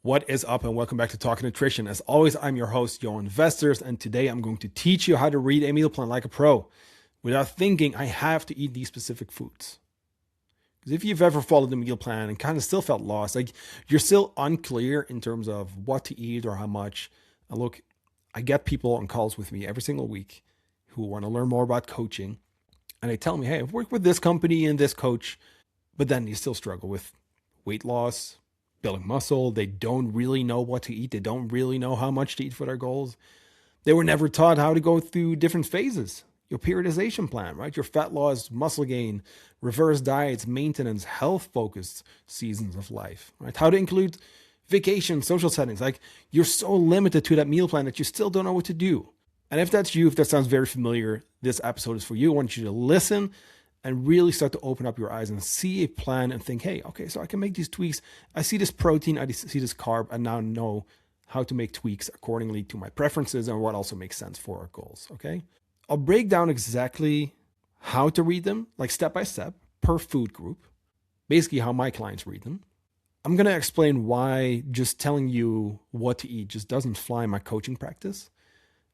What is up, and welcome back to Talking Nutrition. As always, I'm your host, Yo Investors, and today I'm going to teach you how to read a meal plan like a pro without thinking I have to eat these specific foods. Because if you've ever followed the meal plan and kind of still felt lost, like you're still unclear in terms of what to eat or how much. And look, I get people on calls with me every single week who want to learn more about coaching, and they tell me, hey, I've worked with this company and this coach, but then you still struggle with weight loss, building muscle. They don't really know what to eat. They don't really know how much to eat for their goals. They were never taught how to go through different phases. Your periodization plan, right? Your fat loss, muscle gain, reverse diets, maintenance, health-focused seasons of life, right? How to include vacation, social settings. Like, you're so limited to that meal plan that you still don't know what to do. And if that's you, if that sounds very familiar, this episode is for you. I want you to listen and really start to open up your eyes and see a plan and think, hey, okay, so I can make these tweaks. I see this protein, I see this carb, and now know how to make tweaks accordingly to my preferences and what also makes sense for our goals, okay? I'll break down exactly how to read them, like step by step, per food group, basically how my clients read them. I'm gonna explain why just telling you what to eat just doesn't fly in my coaching practice.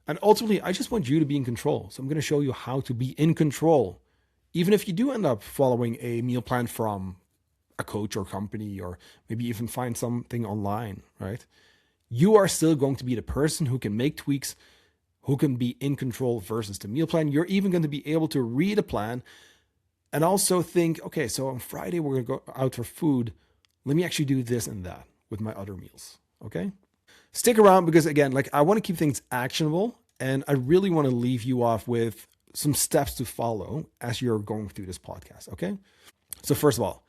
And ultimately, I just want you to be in control. So I'm gonna show you how to be in control. Even if you do end up following a meal plan from a coach or company, or maybe even find something online, right? You are still going to be the person who can make tweaks, who can be in control versus the meal plan. You're even going to be able to read a plan and also think, okay, so on Friday, we're going to go out for food. Let me actually do this and that with my other meals, okay? Stick around because, again, like I want to keep things actionable, and I really want to leave you off with some steps to follow as you're going through this podcast, okay? So first of all,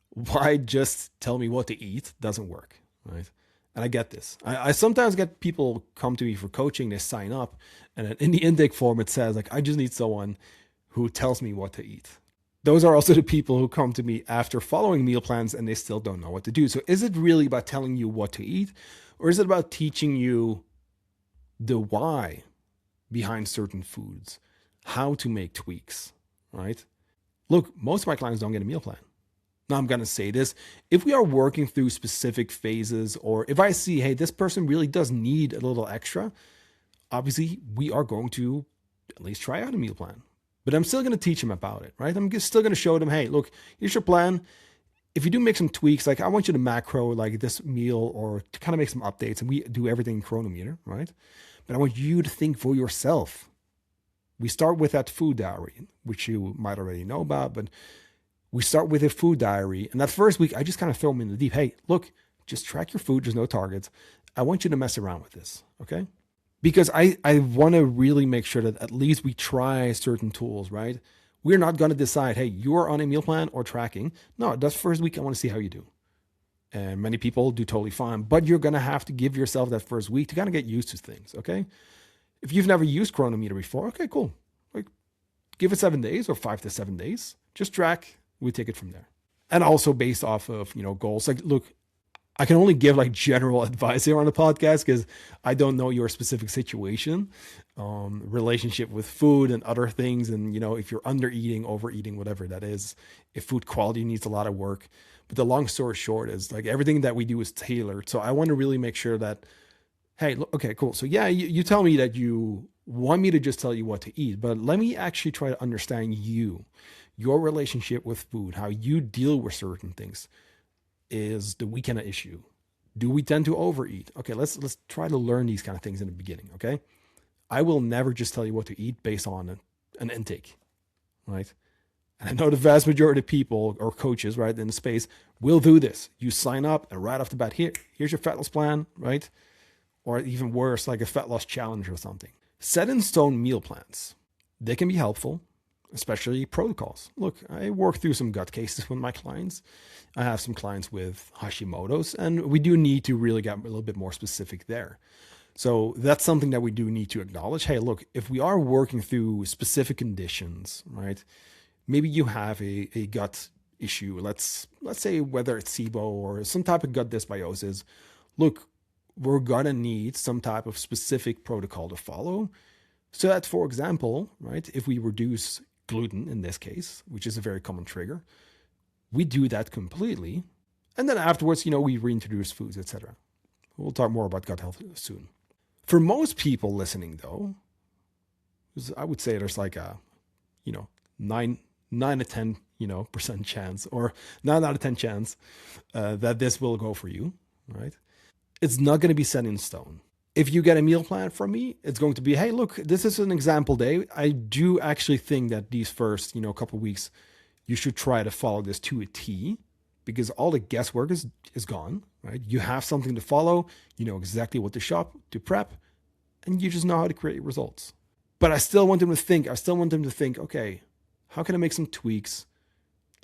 why just tell me what to eat doesn't work, right? And I get this. I sometimes get people come to me for coaching, they sign up, and in the intake form it says, like, I just need someone who tells me what to eat. Those are also the people who come to me after following meal plans and they still don't know what to do. So is it really about telling you what to eat, or is it about teaching you the why behind certain foods? How to make tweaks, right? Look, most of my clients don't get a meal plan. Now I'm going to say this, if we are working through specific phases, or if I see, hey, this person really does need a little extra, obviously we are going to at least try out a meal plan, but I'm still going to teach them about it, right? I'm still going to show them, hey, look, here's your plan. If you do make some tweaks, like I want you to macro like this meal or to kind of make some updates, and we do everything in chronometer, right? But I want you to think for yourself. We start with that food diary, which you might already know about, but we start with a food diary. And that first week, I just kind of throw them in the deep. Hey, look, just track your food. There's no targets. I want you to mess around with this, okay? Because I want to really make sure that at least we try certain tools, right? We're not going to decide, hey, you're on a meal plan or tracking. No, that's first week. I want to see how you do. And many people do totally fine, but you're going to have to give yourself that first week to kind of get used to things, okay? If you've never used chronometer before, okay, cool. Like, give it 7 days or 5 to 7 days. Just track. We take it from there. And also based off of, goals. Like, look, I can only give like general advice here on the podcast because I don't know your specific situation, relationship with food and other things. And, if you're under eating, overeating, whatever that is, if food quality needs a lot of work. But the long story short is like everything that we do is tailored. So I want to really make sure that, hey, look, okay, cool. So yeah, you tell me that you want me to just tell you what to eat, but let me actually try to understand your relationship with food, how you deal with certain things. Is the weekend an issue? Do we tend to overeat? Okay, let's try to learn these kind of things in the beginning, okay? I will never just tell you what to eat based on an intake, right? And I know the vast majority of people or coaches, right, in the space will do this. You sign up and right off the bat, here's your fat loss plan, right? Or even worse, like a fat loss challenge or something. Set in stone meal plans. They can be helpful, especially protocols. Look, I work through some gut cases with my clients. I have some clients with Hashimoto's, and we do need to really get a little bit more specific there. So that's something that we do need to acknowledge. Hey, look, if we are working through specific conditions, right? Maybe you have a gut issue. Let's say whether it's SIBO or some type of gut dysbiosis. Look, we're gonna need some type of specific protocol to follow. So that, for example, right, if we reduce gluten in this case, which is a very common trigger, we do that completely. And then afterwards, we reintroduce foods, etc. We'll talk more about gut health soon. For most people listening, though, I would say there's like a, you know, 9 to 10, percent chance, or 9 out of 10 chance that this will go for you, right? It's not going to be set in stone. If you get a meal plan from me, it's going to be, hey, look, this is an example day. I do actually think that these first, couple of weeks, you should try to follow this to a T, because all the guesswork is gone, right? You have something to follow. You know exactly what to shop, to prep, and you just know how to create results. But I still want them to think, okay, how can I make some tweaks?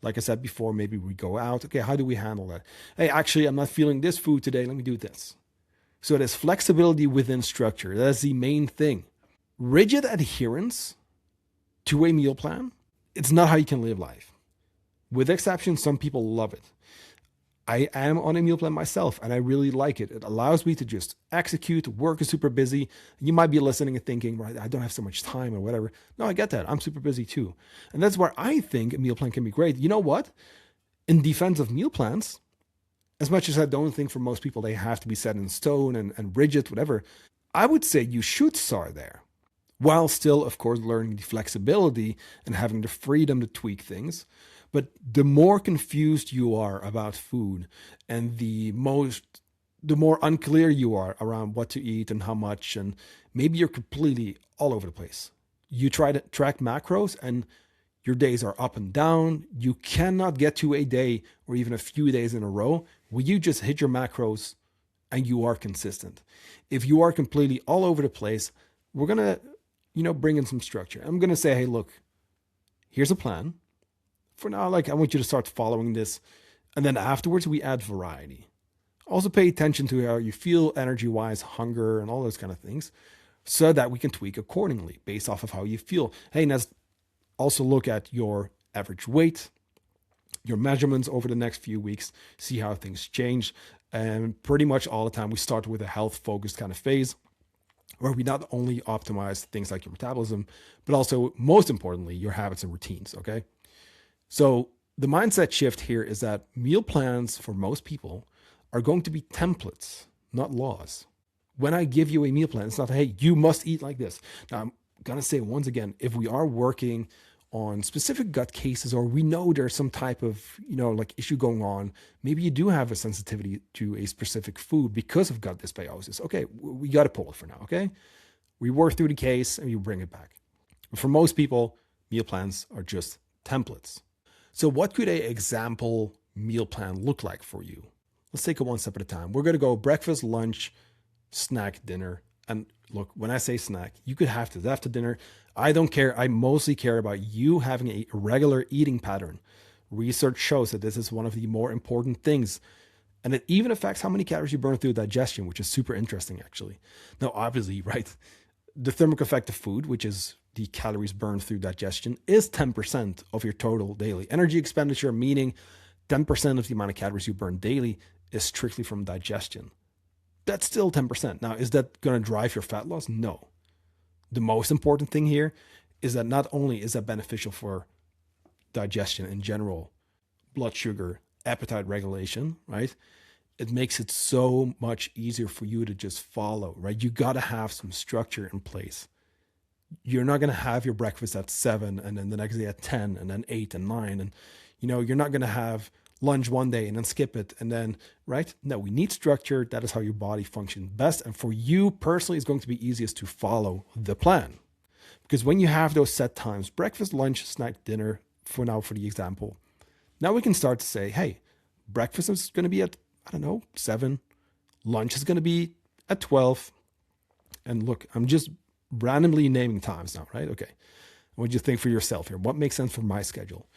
Like I said before, maybe we go out. Okay, how do we handle that? Hey, actually, I'm not feeling this food today. Let me do this. So there's flexibility within structure. That's the main thing. Rigid adherence to a meal plan, it's not how you can live life. With exception, some people love it. I am on a meal plan myself, and I really like it. It allows me to just execute. Work is super busy. You might be listening and thinking, right, I don't have so much time or whatever. No, I get that. I'm super busy too. And that's where I think a meal plan can be great. You know what? In defense of meal plans, as much as I don't think for most people they have to be set in stone and rigid, whatever, I would say you should start there, while still, of course, learning the flexibility and having the freedom to tweak things. But the more confused you are about food, and the more unclear you are around what to eat and how much, and maybe you're completely all over the place. You try to track macros and your days are up and down. You cannot get to a day or even a few days in a row where you just hit your macros and you are consistent. If you are completely all over the place, we're going to, bring in some structure. I'm going to say, hey, look, here's a plan. For now, I want you to start following this. And then afterwards, we add variety. Also pay attention to how you feel energy-wise, hunger, and all those kind of things, so that we can tweak accordingly based off of how you feel. Hey, let's also look at your average weight, your measurements over the next few weeks, see how things change. And pretty much all the time, we start with a health-focused kind of phase, where we not only optimize things like your metabolism, but also, most importantly, your habits and routines, okay? So the mindset shift here is that meal plans for most people are going to be templates, not laws. When I give you a meal plan, it's not, hey, you must eat like this. Now, I'm going to say once again, if we are working on specific gut cases, or we know there's some type of, issue going on, maybe you do have a sensitivity to a specific food because of gut dysbiosis. Okay, we got to pull it for now, okay? We work through the case and you bring it back. But for most people, meal plans are just templates. So what could an example meal plan look like for you? Let's take it one step at a time. We're going to go breakfast, lunch, snack, dinner. And look, when I say snack, you could have this after dinner. I don't care. I mostly care about you having a regular eating pattern. Research shows that this is one of the more important things. And it even affects how many calories you burn through digestion, which is super interesting, actually. Now, obviously, right, the thermic effect of food, which is the calories burned through digestion, is 10% of your total daily energy expenditure, meaning 10% of the amount of calories you burn daily is strictly from digestion. That's still 10%. Now, is that going to drive your fat loss? No. The most important thing here is that not only is that beneficial for digestion in general, blood sugar, appetite regulation, right? It makes it so much easier for you to just follow, right? You got to have some structure in place. You're not going to have your breakfast at 7 and then the next day at 10 and then 8 and 9. And, you're not going to have lunch one day and then skip it. And then, right? No, we need structure. That is how your body functions best. And for you personally, it's going to be easiest to follow the plan. Because when you have those set times, breakfast, lunch, snack, dinner, for the example, now we can start to say, hey, breakfast is going to be at, 7. Lunch is going to be at 12. And look, I'm just randomly naming times now, right? Okay. What do you think for yourself here? What makes sense for my schedule?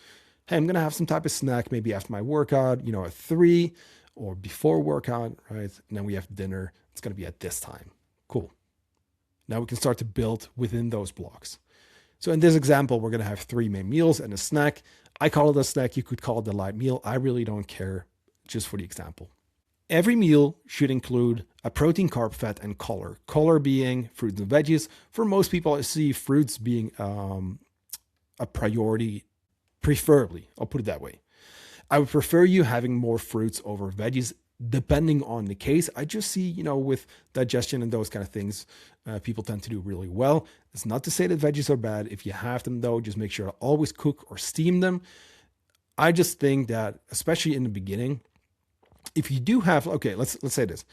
Hey, I'm going to have some type of snack, maybe after my workout, at 3 or before workout, right? And then we have dinner. It's going to be at this time. Cool. Now we can start to build within those blocks. So in this example, we're going to have 3 main meals and a snack. I call it a snack. You could call it a light meal. I really don't care, just for the example. Every meal should include a protein, carb, fat, and color. Color being fruits and veggies. For most people, I see fruits being a priority, preferably. I'll put it that way. I would prefer you having more fruits over veggies depending on the case. I just see, with digestion and those kind of things, people tend to do really well. It's not to say that veggies are bad. If you have them though, just make sure to always cook or steam them. I just think that, especially in the beginning, if you do have, okay, let's say this.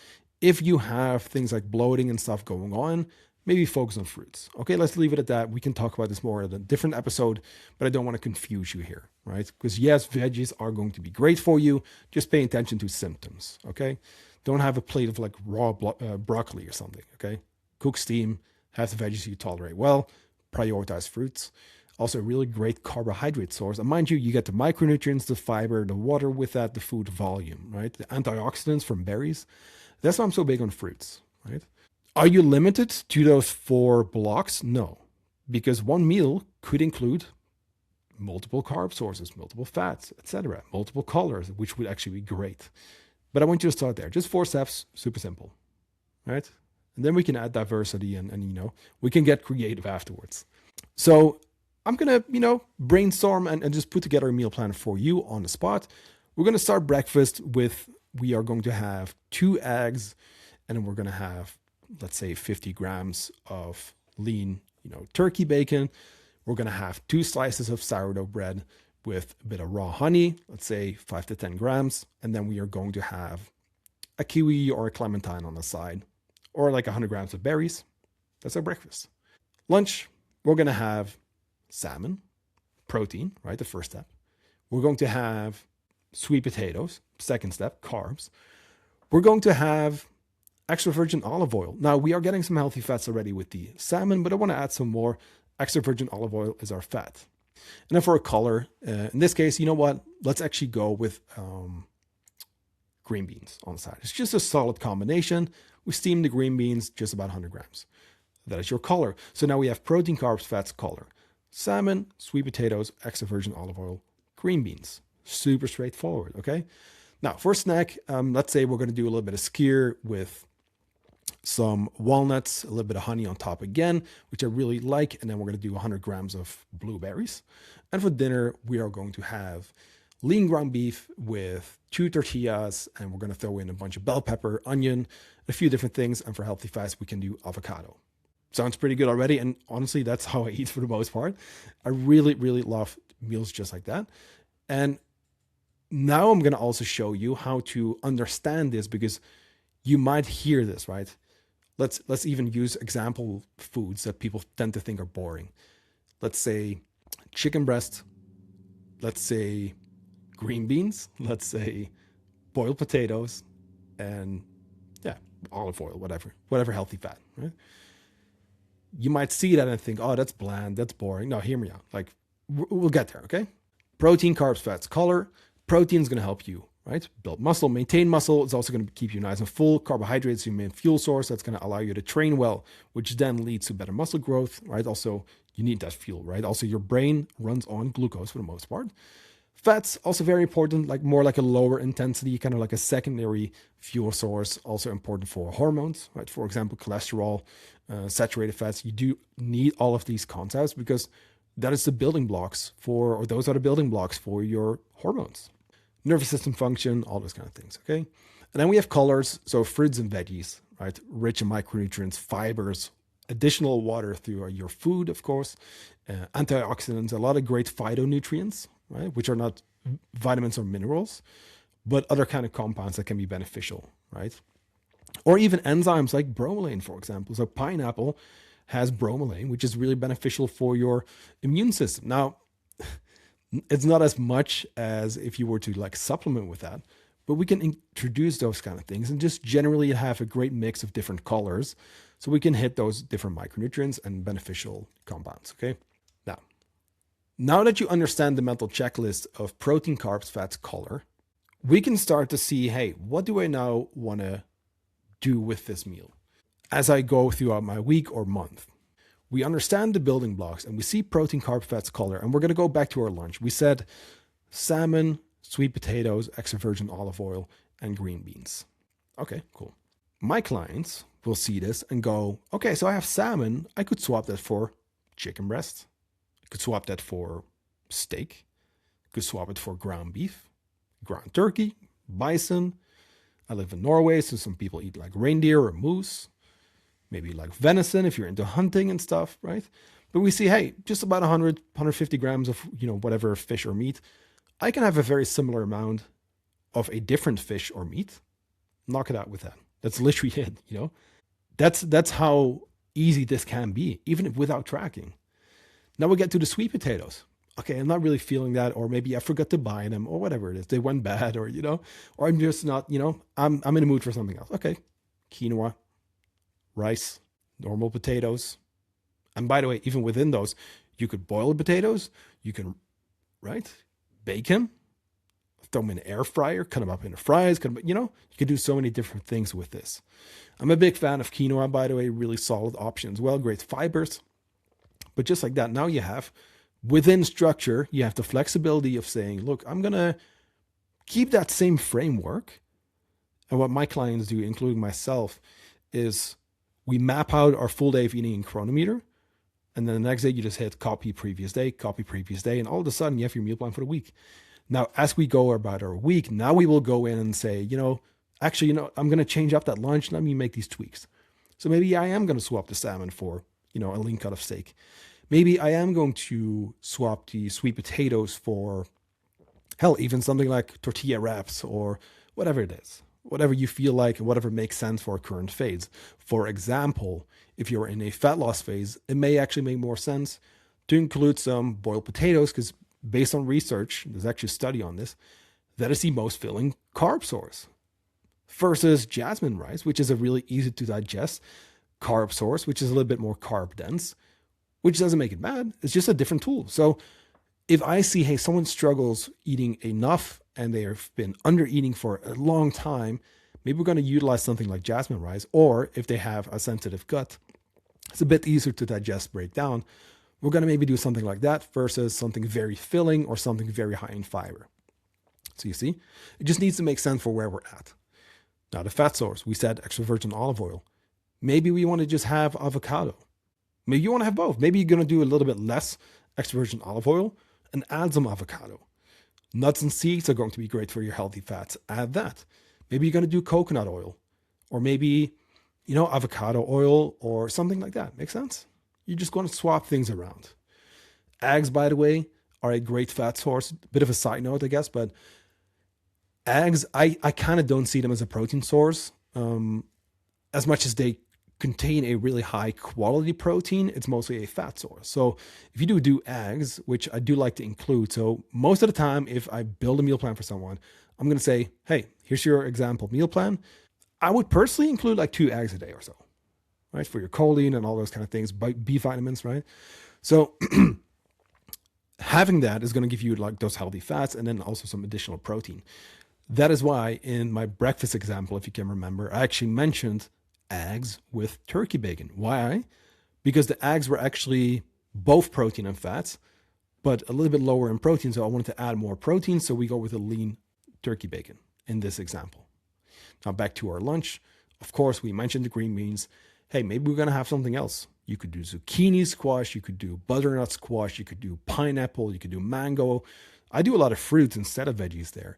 If you have things like bloating and stuff going on, maybe focus on fruits. Okay, let's leave it at that. We can talk about this more in a different episode, but I don't want to confuse you here, right? Because yes, veggies are going to be great for you. Just pay attention to symptoms, okay? Don't have a plate of like raw broccoli or something, okay? Cook, steam, have the veggies you tolerate well, prioritize fruits. Also a really great carbohydrate source. And mind you, you get the micronutrients, the fiber, the water with that, the food volume, right? The antioxidants from berries. That's why I'm so big on fruits, right? Are you limited to those 4 blocks? No, because one meal could include multiple carb sources, multiple fats, etc., multiple colors, which would actually be great. But I want you to start there. Just 4 steps, super simple, right? And then we can add diversity and we can get creative afterwards. So I'm going to, brainstorm and just put together a meal plan for you on the spot. We're going to start breakfast with, we are going to have 2 eggs, and then we're going to have, let's say, 50 grams of lean, turkey bacon. We're going to have 2 slices of sourdough bread with a bit of raw honey, let's say 5 to 10 grams. And then we are going to have a kiwi or a clementine on the side, or like 100 grams of berries. That's our breakfast. Lunch, we're going to have salmon, protein, right? The first step. We're going to have sweet potatoes, second step, carbs. We're going to have extra virgin olive oil. Now, we are getting some healthy fats already with the salmon, but I want to add some more. Extra virgin olive oil is our fat. And then for a color, in this case, you know what? Let's actually go with green beans on the side. It's just a solid combination. We steam the green beans, just about 100 grams. That is your color. So now we have protein, carbs, fats, color. Salmon, sweet potatoes, extra virgin olive oil, green beans. Super straightforward, okay? Now, for a snack, let's say we're going to do a little bit of skyr with some walnuts, a little bit of honey on top again, which I really like. And then we're going to do 100 grams of blueberries. And for dinner, we are going to have lean ground beef with 2 tortillas, and we're going to throw in a bunch of bell pepper, onion, a few different things. And for healthy fats, we can do avocado. Sounds pretty good already. And honestly, that's how I eat for the most part. I really, really love meals just like that. And now I'm going to also show you how to understand this, because you might hear this, right? Let's even use example foods that people tend to think are boring. Let's say chicken breast. Let's say green beans. Let's say boiled potatoes, and olive oil, whatever healthy fat, right? You might see that and think, oh, that's bland, that's boring. No, hear me out. Like, we'll get there, okay? Protein, carbs, fats, color. Protein is going to help you, right? Build muscle, maintain muscle. It's also going to keep you nice and full. Carbohydrates, your main fuel source. That's going to allow you to train well, which then leads to better muscle growth, right? Also, you need that fuel, right? Also, your brain runs on glucose for the most part. Fats, also very important, like more like a lower intensity, kind of like a secondary fuel source, also important for hormones, right? For example, cholesterol, saturated fats. You do need all of these concepts because that is the building blocks or those are the building blocks for your hormones. Nervous system function, all those kind of things, okay? And then we have colors, so fruits and veggies, right? Rich in micronutrients, fibers, additional water through your food, of course, antioxidants, a lot of great phytonutrients, right? Which are not vitamins or minerals, but other kind of compounds that can be beneficial, right? Or even enzymes like bromelain, for example. So pineapple has bromelain, which is really beneficial for your immune system. Now, it's not as much as if you were to like supplement with that, but we can introduce those kind of things and just generally have a great mix of different colors so we can hit those different micronutrients and beneficial compounds, okay? Now that you understand the mental checklist of protein, carbs, fats, color, we can start to see, hey, what do I now want to do with this meal as I go throughout my week or month? We understand the building blocks and we see protein, carb, fats, color, and we're going to go back to our lunch. We said salmon, sweet potatoes, extra virgin olive oil, and green beans. Okay, cool. My clients will see this and go, okay, so I have salmon. I could swap that for chicken breast. I could swap that for steak. I could swap it for ground beef, ground turkey, bison, I live in Norway, so some people eat like reindeer or moose, maybe like venison if you're into hunting and stuff, right? But we see, hey, just about 100, 150 grams of, whatever fish or meat. I can have a very similar amount of a different fish or meat. Knock it out with that. That's literally it. That's how easy this can be, even without tracking. Now we get to the sweet potatoes. Okay, I'm not really feeling that, or maybe I forgot to buy them, or whatever it is. They went bad, or I'm just not, I'm in the mood for something else. Okay, quinoa, rice, normal potatoes. And by the way, even within those, you could boil the potatoes, you can, right, bake them, throw them in an air fryer, cut them up into fries, you could do so many different things with this. I'm a big fan of quinoa, by the way, really solid option as well, great fibers. But just like that, now you have, within structure, you have the flexibility of saying, look, I'm going to keep that same framework. And what my clients do, including myself, is we map out our full day of eating in Chronometer. And then the next day you just hit copy previous day, and all of a sudden you have your meal plan for the week. Now, as we go about our week, now we will go in and say, actually, I'm going to change up that lunch. Let me make these tweaks. So maybe I am going to swap the salmon for, a lean cut of steak. Maybe I am going to swap the sweet potatoes for, hell, even something like tortilla wraps or whatever it is. Whatever you feel like and whatever makes sense for a current phase. For example, if you're in a fat loss phase, it may actually make more sense to include some boiled potatoes because based on research, there's actually a study on this, that is the most filling carb source versus jasmine rice, which is a really easy to digest carb source, which is a little bit more carb dense, which doesn't make it bad. It's just a different tool. So if I see, hey, someone struggles eating enough and they have been under eating for a long time, maybe we're going to utilize something like jasmine rice, or if they have a sensitive gut, it's a bit easier to digest, break down. We're going to maybe do something like that versus something very filling or something very high in fiber. So you see, it just needs to make sense for where we're at. Now the fat source, we said extra virgin olive oil. Maybe we want to just have avocado. Maybe you want to have both. Maybe you're going to do a little bit less extra virgin olive oil and add some avocado. Nuts and seeds are going to be great for your healthy fats. Add that. Maybe you're going to do coconut oil, or maybe, avocado oil or something like that. Make sense? You're just going to swap things around. Eggs, by the way, are a great fat source. Bit of a side note, I guess, but eggs, I kind of don't see them as a protein source. As much as they contain a really high quality protein, it's mostly a fat source. So if you do eggs, which I do like to include, so most of the time, if I build a meal plan for someone, I'm going to say, hey, here's your example meal plan. I would personally include like 2 eggs a day or so, right? For your choline and all those kind of things, B vitamins, right? So having that is going to give you like those healthy fats and then also some additional protein. That is why in my breakfast example, if you can remember, I actually mentioned eggs with turkey bacon. Why? Because the eggs were actually both protein and fats, but a little bit lower in protein. So I wanted to add more protein. So we go with a lean turkey bacon in this example. Now back to our lunch. Of course, we mentioned the green beans. Hey, maybe we're going to have something else. You could do zucchini squash. You could do butternut squash. You could do pineapple. You could do mango. I do a lot of fruits instead of veggies there.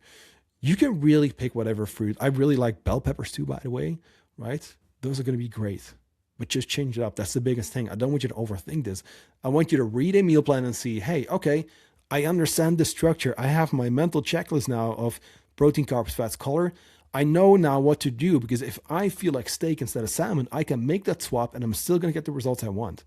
You can really pick whatever fruit. I really like bell peppers too, by the way, right? Those are going to be great, but just change it up. That's the biggest thing. I don't want you to overthink this. I want you to read a meal plan and see, hey, okay, I understand the structure. I have my mental checklist now of protein, carbs, fats, color. I know now what to do because if I feel like steak instead of salmon, I can make that swap and I'm still going to get the results I want.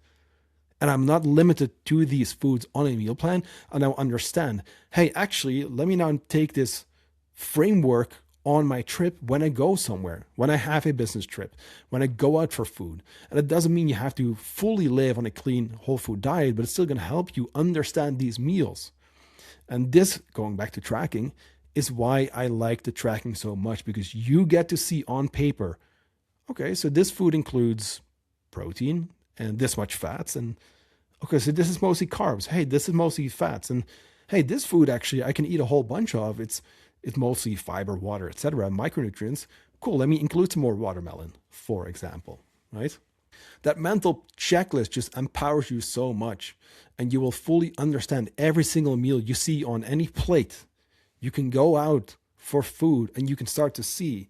And I'm not limited to these foods on a meal plan. And I understand, hey, actually, let me now take this framework on my trip when I go somewhere, when I have a business trip, when I go out for food. And it doesn't mean you have to fully live on a clean whole food diet, but it's still going to help you understand these meals. And this, going back to tracking, is why I like the tracking so much, because you get to see on paper, okay, so this food includes protein and this much fats. And okay, so this is mostly carbs. Hey, this is mostly fats. And hey, this food actually I can eat a whole bunch of. It's mostly fiber, water, etc., micronutrients. Cool, let me include some more watermelon, for example, right? That mental checklist just empowers you so much, and you will fully understand every single meal you see on any plate. You can go out for food and you can start to see,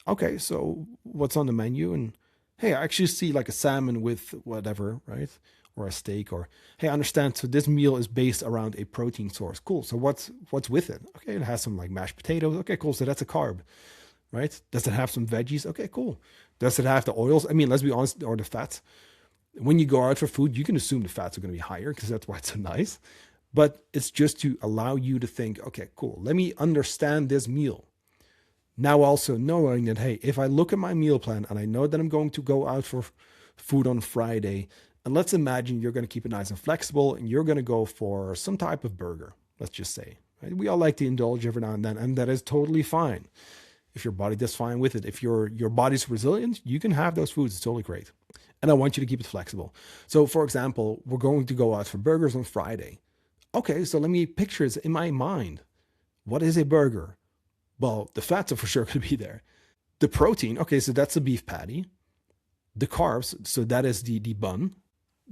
Okay, so what's on the menu? And hey, I actually see like a salmon with whatever, right? Or a steak, or hey, I understand. So this meal is based around a protein source. Cool. So what's with it? Okay, it has some like mashed potatoes. Okay, cool. So that's a carb, right? Does it have some veggies? Okay, cool. Does it have the oils? I mean, let's be honest, or the fats. When you go out for food, you can assume the fats are going to be higher because that's why it's so nice. But it's just to allow you to think, okay, cool. Let me understand this meal. Now, also knowing that, hey, if I look at my meal plan and I know that I'm going to go out for food on Friday, and let's imagine you're going to keep it nice and flexible and you're going to go for some type of burger, let's just say. Right? We all like to indulge every now and that is totally fine. If your body does fine with it, if your body's resilient, you can have those foods. It's totally great. And I want you to keep it flexible. So, for example, we're going to go out for burgers on Friday. Okay, so let me picture it in my mind. What is a burger? Well, the fats are for sure going to be there. The protein, okay, so that's the beef patty. The carbs, so that is the bun.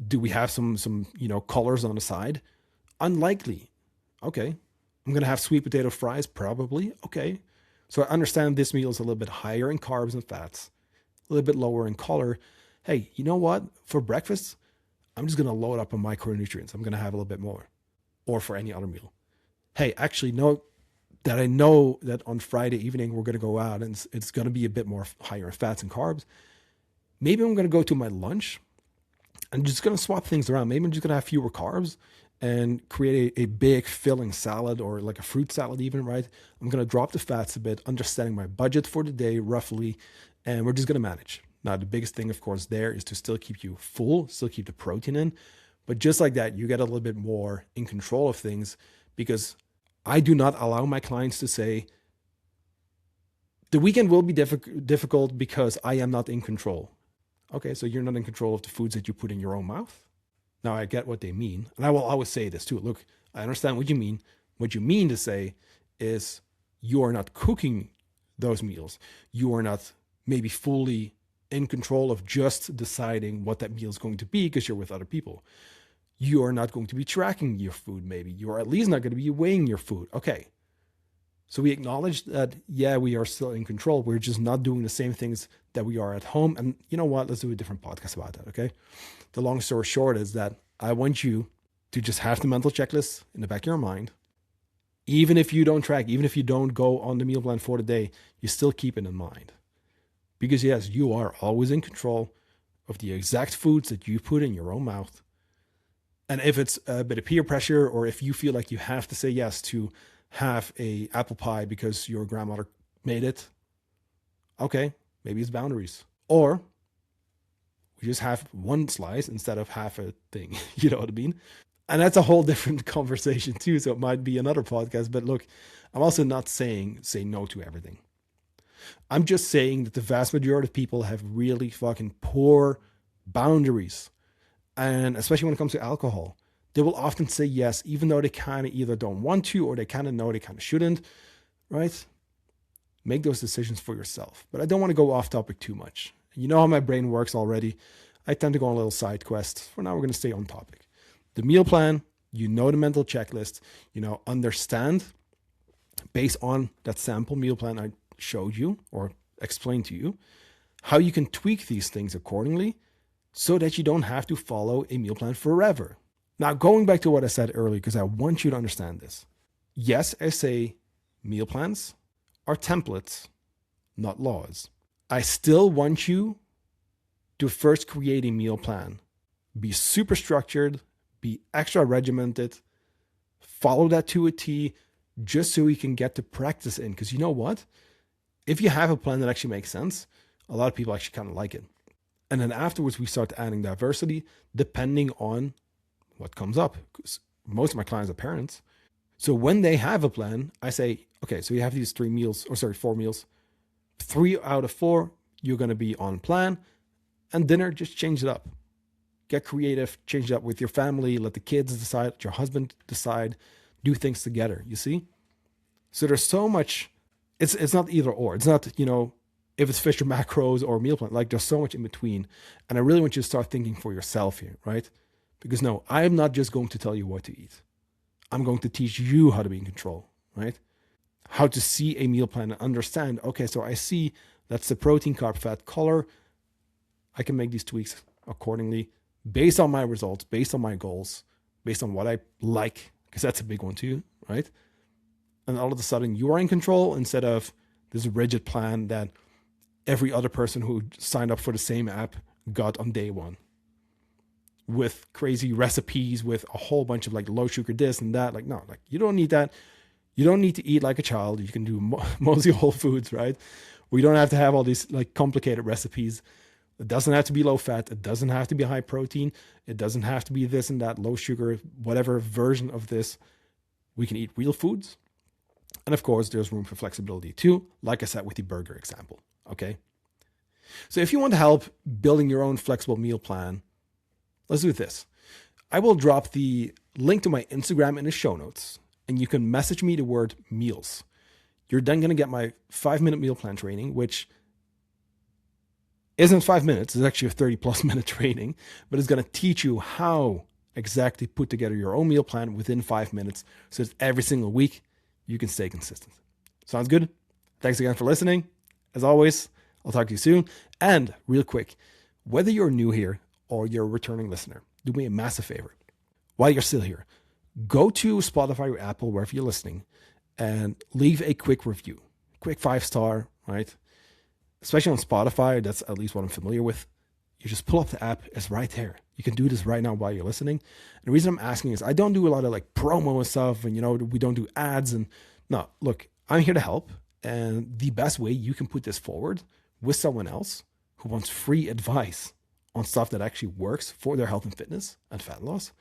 Do we have some colors on the side? Unlikely. Okay. I'm gonna have sweet potato fries, probably. Okay. So I understand this meal is a little bit higher in carbs and fats, a little bit lower in color. Hey, you know what? For breakfast, I'm just gonna load up on micronutrients. I'm gonna have a little bit more. Or for any other meal. Hey, actually, no, that I know that on Friday evening we're going to go out and it's going to be a bit more higher in fats and carbs. Maybe I'm going to go to my lunch. I'm just going to swap things around. Maybe I'm just going to have fewer carbs and create a big filling salad or like a fruit salad even, right? I'm going to drop the fats a bit, understanding my budget for the day roughly, and we're just going to manage. Now, the biggest thing, of course, there is to still keep you full, still keep the protein in. But just like that, you get a little bit more in control of things because I do not allow my clients to say, the weekend will be difficult because I am not in control. Okay, so you're not in control of the foods that you put in your own mouth. Now I get what they mean. And I will always say this too. Look, I understand what you mean. What you mean to say is you are not cooking those meals. You are not maybe fully in control of just deciding what that meal is going to be because you're with other people. You are not going to be tracking your food, maybe. You are at least not going to be weighing your food. Okay. So we acknowledge that, yeah, we are still in control. We're just not doing the same things that we are at home. And you know what? Let's do a different podcast about that, okay? The long story short is that I want you to just have the mental checklist in the back of your mind. Even if you don't track, even if you don't go on the meal plan for the day, you still keep it in mind. Because yes, you are always in control of the exact foods that you put in your own mouth. And if it's a bit of peer pressure, or if you feel like you have to say yes to have a apple pie because your grandmother made it, okay, maybe it's boundaries. Or we just have one slice instead of half a thing. You know what I mean? And that's a whole different conversation too. So it might be another podcast. But look, I'm also not saying say no to everything. I'm just saying that the vast majority of people have really fucking poor boundaries. And especially when it comes to alcohol, they will often say yes, even though they kind of either don't want to or they kind of know they kind of shouldn't, right? Make those decisions for yourself. But I don't want to go off topic too much. You know how my brain works already. I tend to go on a little side quest. For now, we're going to stay on topic. The meal plan, you know the mental checklist, understand based on that sample meal plan I showed you or explained to you, how you can tweak these things accordingly so that you don't have to follow a meal plan forever. Now, going back to what I said earlier, because I want you to understand this. Yes, I say meal plans are templates, not laws. I still want you to first create a meal plan. Be super structured, be extra regimented, follow that to a T, just so we can get the practice in. Because you know what? If you have a plan that actually makes sense, a lot of people actually kind of like it. And then afterwards, we start adding diversity depending on what comes up. Because most of my clients are parents. So when they have a plan, I say, okay, so you have these 4 meals. 3 out of 4, you're going to be on plan. And dinner, just change it up. Get creative, change it up with your family, let the kids decide, let your husband decide, do things together, you see? So there's so much, it's not either or. It's not, if it's fish or macros or meal plan, like there's so much in between. And I really want you to start thinking for yourself here, right? Because no, I'm not just going to tell you what to eat. I'm going to teach you how to be in control, right? How to see a meal plan and understand, okay, so I see That's the protein, carb, fat, color. I can make these tweaks accordingly based on my results, based on my goals, based on what I like, because that's a big one too, right? And all of a sudden you are in control instead of this rigid plan that every other person who signed up for the same app got on day one, with crazy recipes, with a whole bunch of like low sugar this and that. Like, no, like you don't need that. You don't need to eat like a child. You can do mostly whole foods, right? We don't have to have all these like complicated recipes. It doesn't have to be low fat. It doesn't have to be high protein. It doesn't have to be this and that, low sugar, whatever version of this. We can eat real foods. And of course, there's room for flexibility too, like I said with the burger example, okay? So if you want to help building your own flexible meal plan, let's do this. I will drop the link to my Instagram in the show notes, and you can message me the word meals. You're then going to get my 5-minute meal plan training, which isn't 5 minutes. It's actually a 30+ minute training, but it's going to teach you how exactly put together your own meal plan within 5 minutes, so that every single week you can stay consistent. Sounds good? Thanks again for listening. As always, I'll talk to you soon. And real quick, whether you're new here or you're a returning listener, do me a massive favor. While you're still here, go to Spotify or Apple, wherever you're listening, and leave a quick review. Quick 5-star, right? Especially on Spotify, that's at least what I'm familiar with. You just pull up the app, it's right there. You can do this right now while you're listening. And the reason I'm asking is I don't do a lot of like promo and stuff, and we don't do ads. And no, look, I'm here to help. And the best way you can put this forward with someone else who wants free advice on stuff that actually works for their health and fitness and fat loss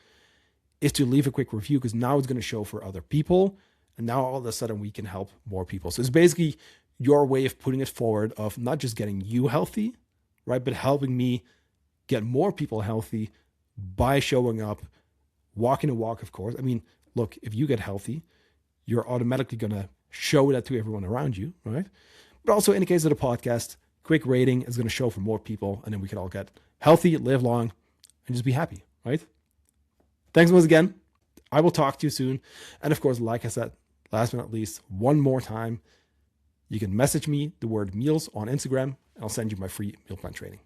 is to leave a quick review, because now it's going to show for other people. And now all of a sudden we can help more people. So it's basically your way of putting it forward of not just getting you healthy, right? But helping me get more people healthy by showing up, walking a walk, of course. I mean, look, if you get healthy, you're automatically going to show that to everyone around you, right? But also in the case of the podcast, quick rating is going to show for more people, and then we can all get healthy, live long, and just be happy, right? Thanks once again. I will talk to you soon. And of course, like I said, last but not least, one more time, you can message me the word meals on Instagram, and I'll send you my free meal plan training.